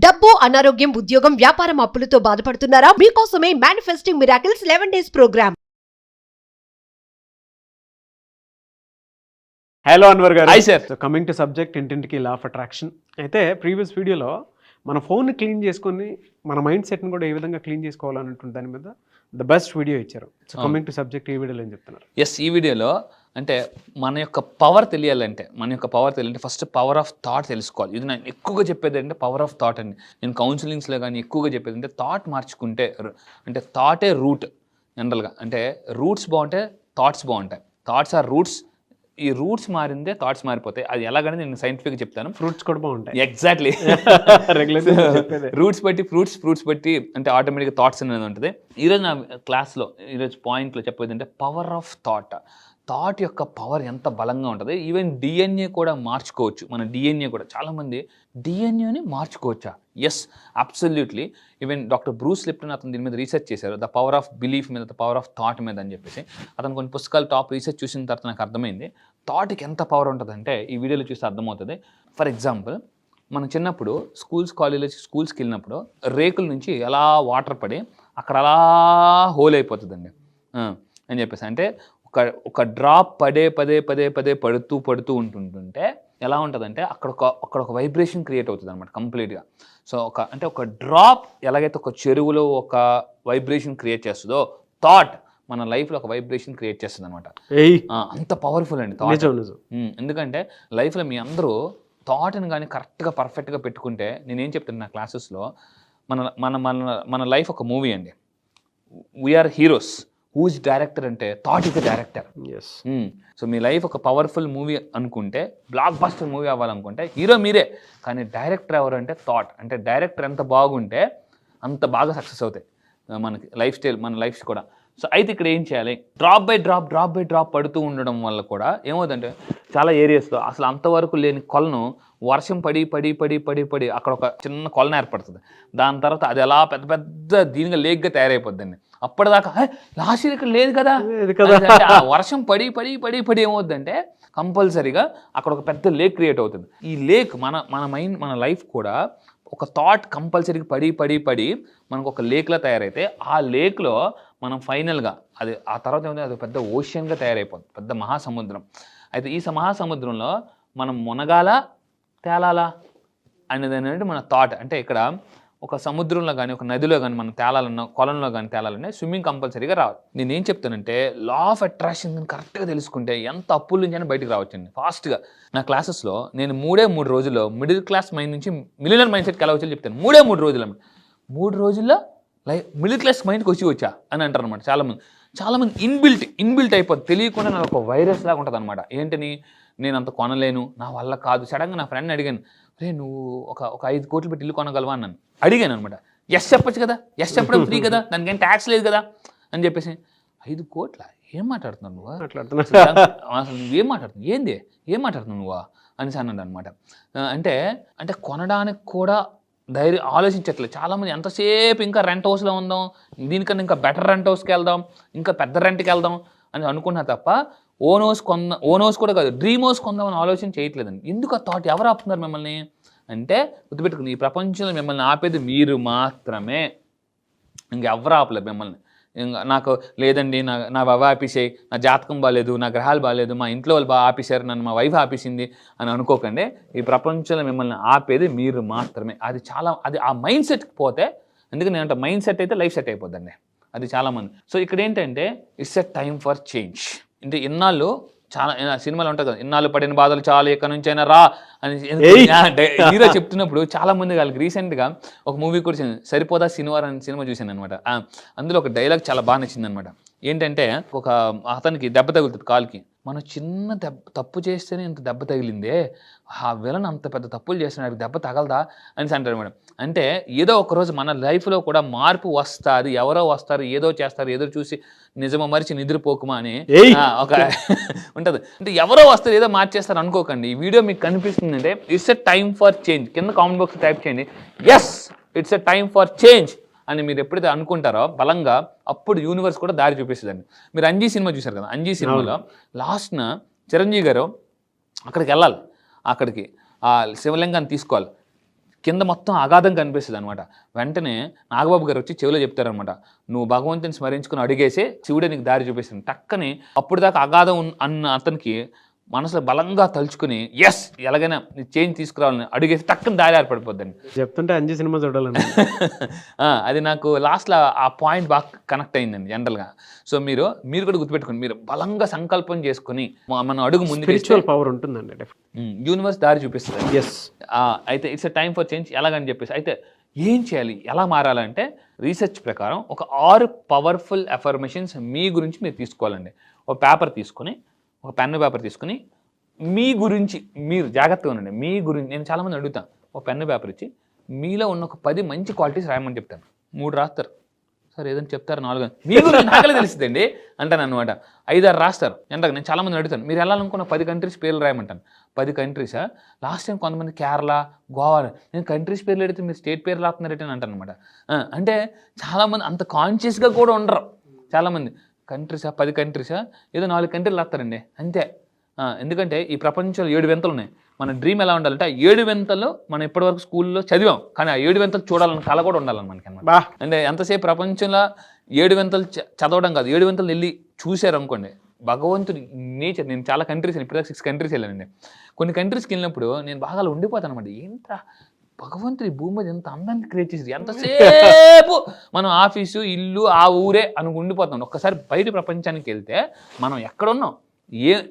డబ్బు, అనారోగ్యం, ఉద్యోగం, వ్యాపారం, అప్పులతో బాధపడుతున్నారా? మీకోసమే manifesting miracles 11 days program. Hello Anwar garu. Hi sir. Coming to subject ఇంటింటికి లా ఆఫ్ అట్రాక్షన్. అయితే ప్రీవియస్ వీడియోలో మన ఫోన్ క్లీన్ చేసుకొని మన మైండ్ సెట్ని కూడా ఏ విధంగా క్లీన్ చేసుకోవాలన్నటువంటి దాని మీద ద బెస్ట్ వీడియో ఇచ్చారు. సో కమింగ్ టు సబ్జెక్ట్ ఈ వీడియోలో ఏం చెప్తున్నారు? ఈ వీడియోలో అంటే మన యొక్క పవర్ తెలియాలంటే ఫస్ట్ పవర్ ఆఫ్ థాట్ తెలుసుకోవాలి. ఇది నేను ఎక్కువగా చెప్పేది అంటే పవర్ ఆఫ్ థాట్ అండి. నేను కౌన్సిలింగ్స్లో కానీ ఎక్కువగా చెప్పేది అంటే థాట్ మార్చుకుంటే, అంటే థాటే రూట్ జనరల్గా. అంటే రూట్స్ బాగుంటే థాట్స్ బాగుంటాయి. Thoughts are roots. ఈ రూట్స్ మారిందే థాట్స్ మారిపోతాయి. అది ఎలాగని నేను సైంటిఫిక్గా చెప్తాను. ఫ్రూట్స్ కూడా బాగుంటాయి. ఎగ్జాక్ట్లీ. రూట్స్ బట్టి ఫ్రూట్స్ బట్టి అంటే ఆటోమేటిక్గా థాట్స్ అనేది ఉంటుంది. ఈరోజు నా క్లాస్లో ఈరోజు పాయింట్లో చెప్పేది అంటే పవర్ ఆఫ్ థాట్ యొక్క పవర్ ఎంత బలంగా ఉంటుంది. ఈవెన్ డిఎన్ఏ కూడా మార్చుకోవచ్చు. మన డిఎన్ఏ కూడా చాలామంది డిఎన్ఏని మార్చుకోవచ్చా? Yes, absolutely. Even doctor Bruce Lipton అతను దీని మీద రీసెర్చ్ చేశారు, ద పవర్ ఆఫ్ బిలీఫ్ మీద, ద పవర్ ఆఫ్ థాట్ మీద అని చెప్పేసి. అతను కొన్ని పుస్తకాలు టాప్ రీసెర్చ్ చూసిన తర్వాత నాకు అర్థమైంది థాట్కి ఎంత పవర్ ఉంటుందంటే ఈ వీడియోలో చూస్తే అర్థమవుతుంది. ఫర్ ఎగ్జాంపుల్, మనం చిన్నప్పుడు స్కూల్స్కి వెళ్ళినప్పుడు రేకుల నుంచి ఎలా వాటర్ పడి అక్కడ అలా హోల్ అయిపోతుందండి అని చెప్పేసి. అంటే ఒక డ్రాప్ పదే పడుతూ ఉంటుంటే ఎలా ఉంటుందంటే అక్కడ ఒక వైబ్రేషన్ క్రియేట్ అవుతుంది అనమాట కంప్లీట్గా. సో ఒక డ్రాప్ ఎలాగైతే ఒక చెరువులో ఒక వైబ్రేషన్ క్రియేట్ చేస్తుందో, థాట్ మన లైఫ్లో ఒక వైబ్రేషన్ క్రియేట్ చేస్తుంది అనమాట. అంత పవర్ఫుల్ అండి థాట్. ఎందుకంటే లైఫ్లో మీ అందరూ థాట్ని కానీ కరెక్ట్గా పర్ఫెక్ట్గా పెట్టుకుంటే, నేనేం చెప్తాను నా క్లాసెస్లో, మన లైఫ్ ఒక మూవీ అండి. We are heroes. హూజ్ డైరెక్టర్ అంటే thought is the director. So మీ లైఫ్ ఒక పవర్ఫుల్ మూవీ అనుకుంటే, బ్లాక్ బస్టర్ మూవీ అవ్వాలనుకుంటే హీరో మీరే, కానీ డైరెక్టర్ ఎవరు అంటే థాట్. అంటే డైరెక్టర్ ఎంత బాగుంటే అంత బాగా సక్సెస్ అవుతాయి మనకి మన లైఫ్ కూడా. సో అయితే ఇక్కడ ఏం చేయాలి? డ్రాప్ బై డ్రాప్ పడుతూ ఉండడం వల్ల కూడా ఏమవుతుందంటే చాలా ఏరియాస్లో అసలు అంతవరకు లేని కొలను వర్షం పడి అక్కడ ఒక చిన్న కొలను ఏర్పడుతుంది. దాని తర్వాత అది ఎలా పెద్ద దీనిగా లేక్గా తయారైపోద్దండి. అప్పటిదాకా లాస్ట్ ఇయర్ ఇక్కడ లేదు కదా, వర్షం పడి ఏమవుతుందంటే కంపల్సరీగా అక్కడ ఒక పెద్ద లేక్ క్రియేట్ అవుతుంది. ఈ లేక్ మన లైఫ్ కూడా ఒక థాట్ కంపల్సరీగా పడి మనకు ఒక లేక్లా తయారైతే, ఆ లేక్లో మనం ఫైనల్గా అది ఆ తర్వాత ఏమైంది, అది పెద్ద ఓషన్గా తయారైపోతుంది, పెద్ద మహాసముద్రం. అయితే ఈ మహాసముద్రంలో మనం మునగాలా తేలాలా అనేది మన థాట్. అంటే ఇక్కడ ఒక సముద్రంలో కానీ ఒక నదిలో కానీ మనం తేలాలన్నా, కొలంలో కానీ తేలాలన్నా స్విమ్మింగ్ కంపల్సరీగా రావాలి. నేనేం చెప్తానంటే లా ఆఫ్ అట్రాక్షన్ కరెక్ట్గా తెలుసుకుంటే ఎంత అప్పుల నుంచి అయినా బయటకు రావచ్చండి ఫాస్ట్గా. నా క్లాసెస్లో నేను 3 రోజుల్లో మిడిల్ క్లాస్ మైండ్ నుంచి మిలియనర్ మైండ్ సెట్కి ఎలా వచ్చి చెప్తాను. 3 రోజుల్లో మిడిల్ క్లాస్ మైండ్కి వచ్చా అని అంటారు అనమాట. చాలామంది ఇన్బిల్ట్ అయిపోతుంది, తెలియకుండా నాకు ఒక వైరస్ లాగా ఉంటుంది అనమాట. ఏంటని, నేను అంత కొనలేను, నా వల్ల కాదు. సడన్గా నా ఫ్రెండ్ని అడిగాను, రే నువ్వు ఒక 5 కోట్లు పెట్టి ఇల్లు కొనగలవా అన్నాను. అడిగాను అనమాట. ఎస్ చెప్పచ్చు కదా, ఎస్ చెప్పడం ఫ్రీ కదా, దానికి ఏం ట్యాక్స్ లేదు కదా అని చెప్పేసి. 5 కోట్ల ఏం మాట్లాడుతున్నావు నువ్వు, అసలు నువ్వేం మాట్లాడుతున్నావు, ఏం మాట్లాడుతున్నావు నువ్వు అనేసి అన్నాడు అనమాట. అంటే కొనడానికి కూడా ధైర్యం ఆలోచించట్లేదు చాలామంది. ఎంతసేపు ఇంకా రెంట్ హౌస్లో ఉందాం, దీనికన్నా ఇంకా బెటర్ రెంట్ హౌస్కి వెళ్దాం, ఇంకా పెద్ద రెంట్కి వెళ్దాం అని అనుకున్నా తప్ప ఓన్ హౌస్ కూడా కాదు, డ్రీమ్ హౌస్ కొందామని ఆలోచన చేయట్లేదండి. ఎందుకు ఆ థాట్? ఎవరు ఆపుతున్నారు మిమ్మల్ని అంటే, గుర్తుపెట్టుకుని, ఈ ప్రపంచంలో మిమ్మల్ని ఆపేది మీరు మాత్రమే, ఇంకెవరు ఆపలేదు మిమ్మల్ని. నాకు లేదండి, నా వైఫ్ ఆపేసాయి, నా జాతకం బాగాలేదు, నా గ్రహాలు బాగాలేదు, మా ఇంట్లో వాళ్ళు బాగా ఆపేశారు, నన్ను మా వైఫ్ ఆపేసింది అని అనుకోకండి. ఈ ప్రపంచంలో మిమ్మల్ని ఆపేది మీరు మాత్రమే. అది ఆ మైండ్ సెట్కి పోతే, అందుకే నేనంటే మైండ్ సెట్ అయితే లైఫ్ సెట్ అయిపోద్దండి. అది చాలామంది. సో ఇక్కడ ఏంటంటే it's a time for change. అంటే ఇన్నాళ్ళు చాలా సినిమాలు ఉంటాయి కదా, ఇన్నాళ్ళు పడిన బాధలు చాలు, ఎక్కడి నుంచి అయినా రా అని హీరో చెప్తున్నప్పుడు చాలా మంది వాళ్ళకి రీసెంట్గా ఒక మూవీ కూడా సరిపోదా శనివారం అని సినిమా చూశాను అనమాట. అందులో ఒక డైలాగ్ చాలా బాగా నచ్చింది అనమాట. ఏంటంటే ఒక అతనికి దెబ్బ తగులుతుంది కాలుకి. మనం చిన్న తప్పు చేస్తేనే ఇంత దెబ్బ తగిలిందే, ఆ విలన్ అంత పెద్ద తప్పులు చేస్తున్నాడు, దెబ్బ తగలదా అని అంటారు మేడం. అంటే ఏదో ఒకరోజు మన లైఫ్లో కూడా మార్పు వస్తుంది, ఎవరో వస్తారు, ఏదో చేస్తారు, ఏదో చూసి నిజమో మరిచి నిద్రపోకుమా అని ఒక ఉంటుంది. అంటే ఎవరో వస్తారు, ఏదో మార్చేస్తారు అనుకోకండి. ఈ వీడియో మీకు కనిపిస్తుందంటే it's a time for change. కింద కామెంట్ బాక్స్ టైప్ చేయండి, yes it's a time for change అని మీరు ఎప్పుడైతే అనుకుంటారో బలంగా, అప్పుడు యూనివర్స్ కూడా దారి చూపిస్తుందండి. మీరు అంజీ సినిమా చూశారు కదా, అంజీ సినిమాలో లాస్ట్న చిరంజీవి గారు అక్కడికి వెళ్ళాలి, అక్కడికి ఆ శివలింగాన్ని తీసుకోవాలి. కింద మొత్తం అగాధం కనిపిస్తుంది అనమాట. వెంటనే నాగబాబు గారు వచ్చి చెవిలో చెప్తారనమాట, నువ్వు భగవంతుని స్మరించుకుని అడిగేసే శివుడే నీకు దారి చూపిస్తుంది. టక్కని అప్పుడు దాకా అగాధం అన్న అతనికి మనసులో బలంగా తలుచుకుని ఎస్ ఎలాగైనా చేంజ్ తీసుకురావాలని అడిగేసి టక్కని దారి ఏర్పడిపోద్దండి. చెప్తుంటే అంజీ సినిమా చూడాలని అది నాకు లాస్ట్లో ఆ పాయింట్ బాగా కనెక్ట్ అయిందండి జనరల్గా. సో మీరు కూడా గుర్తుపెట్టుకోండి, మీరు బలంగా సంకల్పం చేసుకుని మనం అడుగు ముందు స్పిరిచువల్ పవర్ ఉంటుందండి, యూనివర్స్ దారి చూపిస్తుంది. ఎస్ అయితే ఇట్స్ టైమ్ ఫర్ చేంజ్ ఎలాగని చెప్పేసి అయితే ఏం చేయాలి, ఎలా మారాలంటే రీసెర్చ్ ప్రకారం ఒక 6 పవర్ఫుల్ అఫర్మేషన్స్ మీ గురించి మీరు తీసుకోవాలండి. ఒక పేపర్ తీసుకొని, ఒక పెన్ను పేపర్ తీసుకుని మీ గురించి మీరు జాగ్రత్తగా ఉండండి. మీ గురించి నేను చాలామంది అడుగుతాను, ఒక పెన్ను పేపర్ ఇచ్చి మీలో ఉన్న ఒక 10 మంచి క్వాలిటీస్ రాయమని చెప్తాను. 3 రాస్తారు, సార్ ఏదైనా చెప్తారు 4 మీ గురించి నాకలే తెలుస్తుందండి అంటాను అనమాట. 5-6 రాస్తారు. అంటే నేను చాలామంది అడుగుతాను, మీరు వెళ్ళాలనుకున్న 10 కంట్రీస్ పేర్లు రాయమంటాను. 10 కంట్రీసా? లాస్ట్ టైం కొంతమంది కేరళ, గోవా, నేను కంట్రీస్ పేర్లు అడిగితే మీరు స్టేట్ పేర్లు రాస్తున్నారేంటి అని అంటాను అనమాట. అంటే చాలామంది అంత కాన్షియస్గా కూడా ఉండరు. చాలామంది కంట్రీసా, 10 కంట్రీసా, ఏదో 4 కంట్రీలు రాస్తారండి అంతే. ఎందుకంటే ఈ ప్రపంచంలో 7 వింతలు ఉన్నాయి. మన డ్రీమ్ ఎలా ఉండాలంటే ఆ 7 వింతలు మనం ఇప్పటివరకు స్కూల్లో చదివాం, కానీ ఆ 7 వింతలు చూడాలని కళ కూడా ఉండాలని మనకి అనమాట. అంటే ఎంతసేపు ప్రపంచంలో 7 వింతలు చదవడం కాదు, 7 వింతలు వెళ్ళి చూశారు అనుకోండి. భగవంతుడి నేచర్, నేను చాలా కంట్రీస్ ఇప్పటిదాకా 6 కంట్రీస్ వెళ్ళానండి. కొన్ని కంట్రీస్కి వెళ్ళినప్పుడు నేను బాగా ఉండిపోతాను అనమాట. ఏంట్రా భగవంతుడి భూమి మీద ఎంత అందాన్ని క్రియేట్ చేసి ఎంతసేపు మనం ఆఫీసు, ఇల్లు, ఆ ఊరే అని ఉండిపోతాం. ఒక్కసారి బయట ప్రపంచానికి వెళ్తే మనం ఎక్కడున్నాం,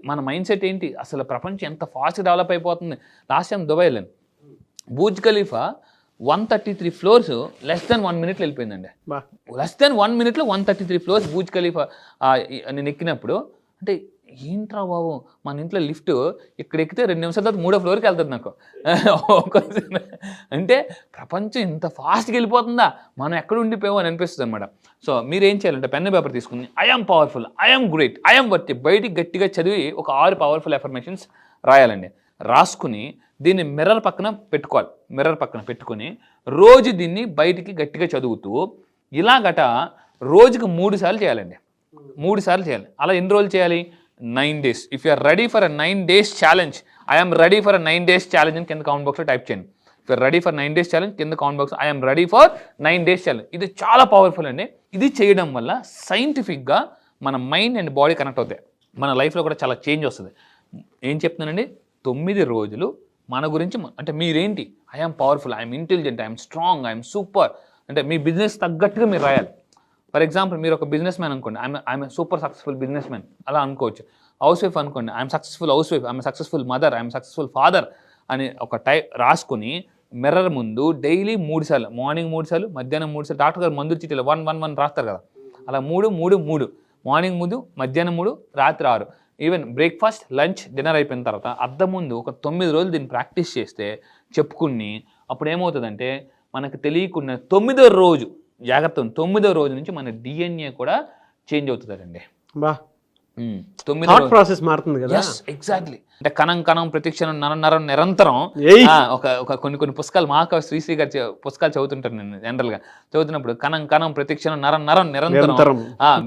మన మైండ్ సెట్ ఏంటి, అసలు ప్రపంచం ఎంత ఫాస్ట్ డెవలప్ అయిపోతుంది. లాస్ట్ టైం దుబాయ్ వెళ్ళాను, Burj Khalifa 133 floors less than 1 minute వెళ్ళిపోయిందండి. Less than 1 minute 133 floors Burj Khalifa నేను ఎక్కినప్పుడు. అంటే ఏంట్రా బాబు, మన ఇంట్లో లిఫ్ట్ ఇక్కడ ఎక్కితే 2 నిమిషాల తర్వాత 3వ ఫ్లోర్కి వెళ్తుంది నాకు. అంటే ప్రపంచం ఇంత ఫాస్ట్గా వెళ్ళిపోతుందా, మనం ఎక్కడ ఉండిపోయామో అని అనిపిస్తుంది అనమాట. సో మీరు ఏం చేయాలంటే పెన్ పేపర్ తీసుకుని I'm powerful, I'm great, I'm worthy బయటికి గట్టిగా చదివి ఒక 6 పవర్ఫుల్ అఫర్మేషన్స్ రాయాలండి. రాసుకుని దీన్ని మిర్రర్ పక్కన పెట్టుకోవాలి. మిర్రర్ పక్కన పెట్టుకుని రోజు దీన్ని బయటికి గట్టిగా చదువుతూ ఇలాగట రోజుకి 3 సార్లు చేయాలండి. 3 సార్లు చేయాలి. అలా ఎన్ని రోజులు చేయాలి? 9 days. If you're ready for 9 days challenge, I'm ready for 9 days challenge అని కింద కామెంట్ బాక్స్లో టైప్ చేయండి. If you're ready for 9 days challenge కింద comment box I'm ready for 9 days challenge. ఇది చాలా పవర్ఫుల్ అండి. ఇది చేయడం వల్ల సైంటిఫిక్గా మన మైండ్ అండ్ బాడీ కనెక్ట్ అవుతాయి. మన లైఫ్లో కూడా చాలా చేంజ్ వస్తుంది. ఏం చెప్తున్నానండి, 9 రోజులు మన గురించి, అంటే మీరేంటి, I'm powerful, I'm intelligent, I'm strong, I'm super, అంటే మీ బిజినెస్ తగ్గట్టుగా మీరు రాయాలి. ఫర్ ఎగ్జాంపుల్ మీరు ఒక బిజినెస్ మ్యాన్ అనుకోండి, I'm super successful business man అలా అనుకోవచ్చు. హౌస్ వైఫ్ అనుకోండి, I'm successful house wife, I'm successful mother, I'm successful father అని ఒక రాసుకుని మిర్రర్ ముందు డైలీ 3 సార్లు, మార్నింగ్ 3 సార్లు, మధ్యాహ్నం 3 సార్లు, డాక్టర్ గారు మందులు చీటీలు 1-1-1 రాస్తారు కదా, అలా 3-3-3, మార్నింగ్ 3, మధ్యాహ్నం 3, రాత్రి 6, ఈవెన్ బ్రేక్ఫాస్ట్, లంచ్, డిన్నర్ అయిపోయిన తర్వాత అద్దం ముందు ఒక 9 రోజులు దీన్ని ప్రాక్టీస్ చేస్తే చెప్పుకుని అప్పుడు ఏమవుతుందంటే మనకు తెలియకుండా 9వ రోజు, జాగ్రత్త 9వ రోజు నుంచి మన డిఎన్ఏ కూడా చేంజ్ అవుతుందండి. బా 9వ ప్రాసెస్ మారుతుంది కదా. ఎగ్జాక్ట్లీ. అంటే కణం ప్రతిక్షణం నరం నిరంతరం. ఒక కొన్ని పుస్తకాలు మహాకవి శ్రీశ్రీ గారి పుస్తకాలు చదువుతుంటాను నేను జనరల్గా. చదువుతున్నప్పుడు కణం ప్రతిక్షణం నరం నిరంతరం.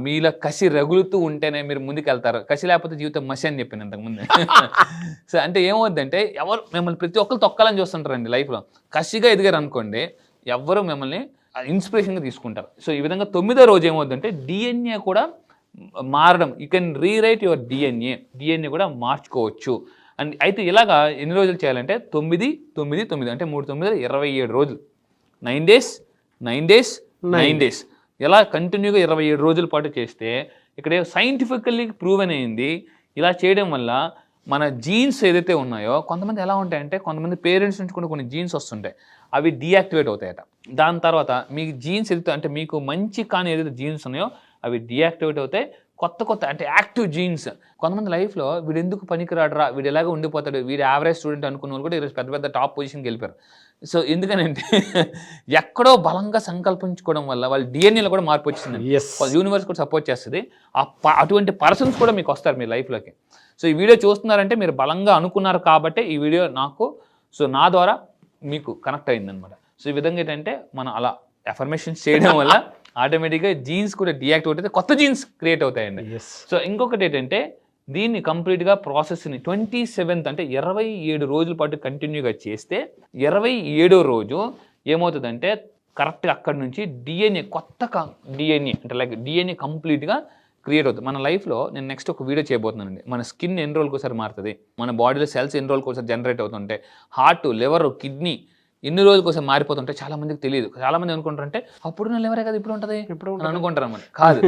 మీలో కసి రగులుతూ ఉంటేనే మీరు ముందుకెళ్తారు, కసి లేకపోతే జీవితం మసి అని చెప్పాను ఇంతకుముందు. సో అంటే ఏమవుద్దంటే ఎవరు మిమ్మల్ని ప్రతి ఒక్కరు తొక్కాలని చూస్తుంటారండి లైఫ్లో. కసిగా ఎదిగారు అనుకోండి, ఎవరు మిమ్మల్ని ఇన్స్పిరేషన్గా తీసుకుంటారు. సో ఈ విధంగా 9వ రోజు ఏమవుద్దంటే డిఎన్ఏ కూడా మారడం, you can rewrite your DNA కూడా మార్చుకోవచ్చు. అండ్ అయితే ఇలాగా ఎన్ని రోజులు చేయాలంటే 9-9-9 అంటే 3-9 27 రోజులు, 9 days 9 days ఇలా కంటిన్యూగా 27 రోజుల పాటు చేస్తే ఇక్కడ సైంటిఫికల్లీ ప్రూవెన్ అయింది. ఇలా చేయడం వల్ల మన జీన్స్ ఏదైతే ఉన్నాయో, కొంతమంది ఎలా ఉంటాయంటే కొంతమంది పేరెంట్స్ నుంచి కూడా కొన్ని జీన్స్ వస్తుంటాయి, అవి డీయాక్టివేట్ అవుతాయట. దాని తర్వాత మీ జీన్స్ ఏదైతే అంటే మీకు మంచి కానీ ఏదైతే జీన్స్ ఉన్నాయో అవి డీయాక్టివేట్ అవుతాయి. కొత్త అంటే యాక్టివ్ జీన్స్. కొంతమంది లైఫ్లో వీడు ఎందుకు పనికిరాడరా, వీడు ఎలాగ ఉండిపోతాడు, వీడు యావరేజ్ స్టూడెంట్ అనుకున్న వాళ్ళు కూడా ఈరోజు పెద్ద టాప్ పొజిషన్కి వెళ్ళిపోయారు. సో ఎందుకనంటే ఎక్కడో బలంగా సంకల్పించుకోవడం వల్ల వాళ్ళ డిఎన్ఏలో కూడా మార్పు వచ్చింది. యూనివర్స్ కూడా సపోర్ట్ చేస్తుంది. అటువంటి పర్సన్స్ కూడా మీకు వస్తారు మీ లైఫ్లోకి. సో ఈ వీడియో చూస్తున్నారంటే మీరు బలంగా అనుకున్నారు కాబట్టి ఈ వీడియో నా ద్వారా మీకు కనెక్ట్ అయిందనమాట. సో ఈ విధంగా ఏంటంటే మనం అలా అఫర్మేషన్స్ చేయడం వల్ల ఆటోమేటిక్గా జీన్స్ కూడా డియాక్టివేట్ అయితే కొత్త జీన్స్ క్రియేట్ అవుతాయండి. సో ఇంకొకటి ఏంటంటే దీన్ని కంప్లీట్గా ప్రాసెస్ని 27th అంటే 27 రోజుల పాటు కంటిన్యూగా చేస్తే 27వ రోజు ఏమవుతుందంటే కరెక్ట్గా అక్కడి నుంచి డిఎన్ఏ కొత్త డిఎన్ఏ అంటే లైక్ డిఎన్ఏ కంప్లీట్గా క్రియేట్ అవుతుంది. మన లైఫ్లో నేను నెక్స్ట్ ఒక వీడియో చేయబోతున్నానండి. మన స్కిన్ ఎన్ని రోజులకు ఒకసారి మారుతుంది, మన బాడీలో సెల్స్ ఎన్ని రోజులకు ఒకసారి జనరేట్ అవుతుంటాయి, హార్ట్, లివర్, కిడ్నీ ఎన్ని రోజులకు ఒకసారి మారిపోతుంటే చాలా మందికి తెలియదు. చాలా మంది అనుకుంటారంటే అప్పుడు నా లివరే కదా ఇప్పుడు ఉంటుంది అని అనుకుంటారు అన్నమాట. కాదు.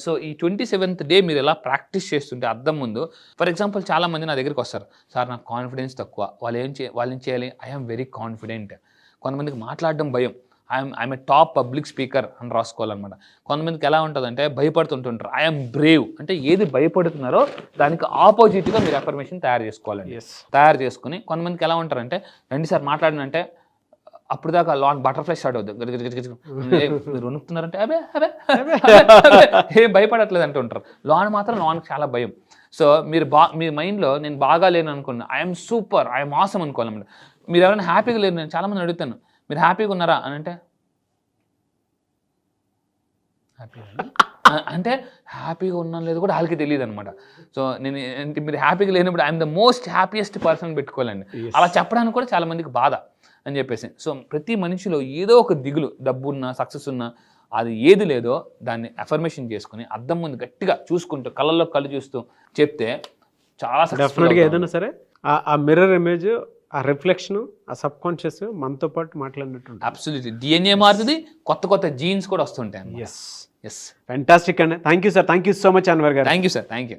సో ఈ 27th డే మీరు ఎలా ప్రాక్టీస్ చేస్తుంటే అద్దం ముందు, ఫర్ ఎగ్జాంపుల్ చాలా మంది నా దగ్గరికి వస్తారు, సార్ నాకు కాన్ఫిడెన్స్ తక్కువ, వాళ్ళు ఏం చేయాలి, ఐఎమ్ వెరీ కాన్ఫిడెంట్. కొంతమందికి మాట్లాడడం భయం, I'm a top public speaker అని రాసుకోవాలన్నమాట. కొంతమందికి ఎలా ఉంటుందంటే భయపడుతుంటుంటారు, ఐఎమ్ బ్రేవ్. అంటే ఏది భయపడుతున్నారో దానికి ఆపోజిట్గా మీరు అఫర్మేషన్ తయారు చేసుకోవాలండి. తయారు చేసుకుని కొంతమందికి ఎలా ఉంటారంటే రండి సార్ మాట్లాడినంటే అప్పుడు దాకా లాన్ బటర్ఫ్లై స్టార్ట్ అవుతుంది, మీరు వణుకుతున్నారంటే అబే అబే ఏం భయపడట్లేదు అంటుంటారు. లాన్ మాత్రం లాన్కి చాలా భయం. సో మీ మైండ్లో నేను బాగా లేను అనుకున్నా, ఐఎమ్ సూపర్, ఐఎమ్ ఆసమ్ అనుకోవాలన్నమాట. మీరు ఎవరైనా హ్యాపీగా లేరు, నేను చాలామంది అడుగుతాను మీరు హ్యాపీగా ఉన్నారా అని అంటే అంటే హ్యాపీగా ఉన్నాను లేదు కూడా వాళ్ళకి తెలియదు అనమాట. సో నేను మీరు హ్యాపీగా లేనప్పుడు I'm the most happiest person పెట్టుకోవాలండి. అలా చెప్పడానికి కూడా చాలా మందికి బాధ అని చెప్పేసి. సో ప్రతి మనిషిలో ఏదో ఒక దిగులు, డబ్బు ఉన్నా, సక్సెస్ ఉన్నా, అది ఏది లేదో దాన్ని అఫర్మేషన్ చేసుకుని అద్దం ముందు గట్టిగా చూసుకుంటూ కళ్ళల్లో కళ్ళు చూస్తూ చెప్తే చాలా డెఫినెట్గా ఏదైనా సరే ఆ మిర్రర్ ఇమేజ్, ఆ రిఫ్లెక్షన్, ఆ సబ్ కాన్షియస్ మనతో పాటు మాట్లాడినట్టు. అబ్సల్యూట్లీ డిఎన్ఏ మారుతుంది, కొత్త జీన్స్ కూడా వస్తుంటాయి. ఎస్, ఫ్యాంటాస్టిక్ అండి. Thank you sir, thank you so much Anwar garu. Thank you sir, thank you.